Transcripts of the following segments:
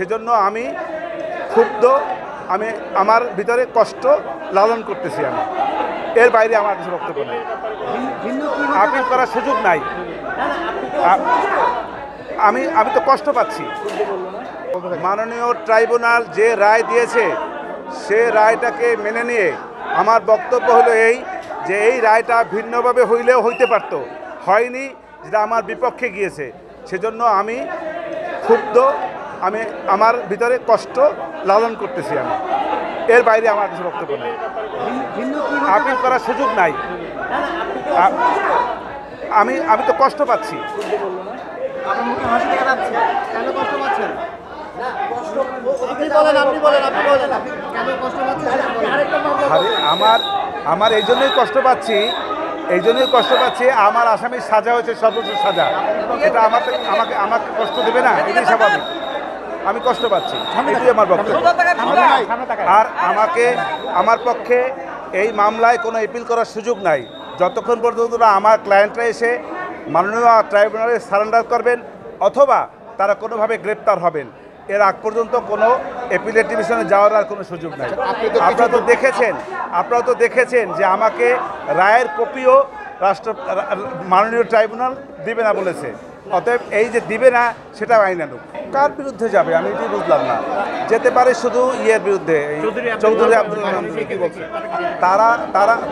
সেজন্য আমি ক্ষুব্ধ, আমি আমার ভিতরে কষ্ট লালন করতেছি। আমি এর বাইরে আমার কিছু বক্তব্য নাই। আপিল করার সুযোগ নাই। আমি তো কষ্ট পাচ্ছি। মাননীয় ট্রাইব্যুনাল যে রায় দিয়েছে সে রায়টাকে মেনে নিয়ে আমার বক্তব্য হলো এই যে এই রায়টা ভিন্নভাবে হইলেও হইতে পারতো, হয়নি, যেটা আমার বিপক্ষে গিয়েছে। সেজন্য আমি ক্ষুব্ধ, আমি আমার ভিতরে কষ্ট লালন করতেছি। আমি এর বাইরে আমার কিছু বক্তব্য নাই। আপিল করার সুযোগ নাই। আমি তো কষ্ট পাচ্ছি। আমার এই জন্যই কষ্ট পাচ্ছি, আমার আসামির সাজা হয়েছে সর্বোচ্চ সাজা। এটা আমাকে কষ্ট দেবে না, এটাই স্বাভাবিক। আমি কষ্ট পাচ্ছি, এটাই আমার বক্তব্য। আর আমার পক্ষে এই মামলায় কোনো অ্যাপিল করার সুযোগ নাই যতক্ষণ পর্যন্ত না আমার ক্লায়েন্টরা এসে মাননীয় ট্রাইব্যুনালে সারেন্ডার করবেন অথবা তারা কোনোভাবে গ্রেপ্তার হবেন। এর আগ পর্যন্ত কোনো অ্যাপিলেট ডিভিশনে যাওয়ার আর কোনো সুযোগ নাই। আপনারা তো দেখেছেন যে আমাকে রায়ের কপিও মাননীয় ট্রাইব্যুনাল দিবে না বলেছে। অতএব এই যে দিবে না সেটা আইনানুগ। কার বিরুদ্ধে যাবে আমি এটি বুঝলাম না। যেতে পারে শুধু ইয়ের বিরুদ্ধে, চৌধুরী আব্দুল মান্নান।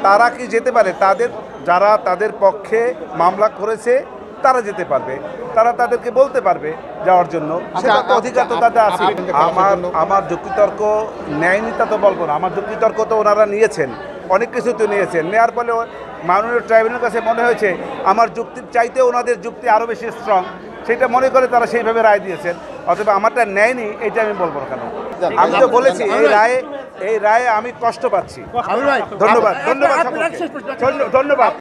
তারা কি যেতে পারে? যারা তাদের পক্ষে মামলা করেছে তারা যেতে পারবে, তারা তাদেরকে বলতে পারবে যাওয়ার জন্য, সেটা তো অধিকার তো তাদের আছে। আমার যুক্তিতর্ক নেয়নি তা তো বলবো না। আমার যুক্তিতর্ক তো ওনারা নিয়েছেন, অনেক কিছু তো নিয়েছেন। নেওয়ার ফলে মাননীয় ট্রাইব্যুনালের কাছে মনে হয়েছে আমার যুক্তির চাইতে ওনাদের যুক্তি আরও বেশি স্ট্রং, সেটা মনে করে তারা সেইভাবে রায় দিয়েছেন। অথবা আমারটা নেয়নি এটা আমি বলবো না কেন। আমি তো বলেছি এই রায়ে আমি কষ্ট পাচ্ছি। ধন্যবাদ।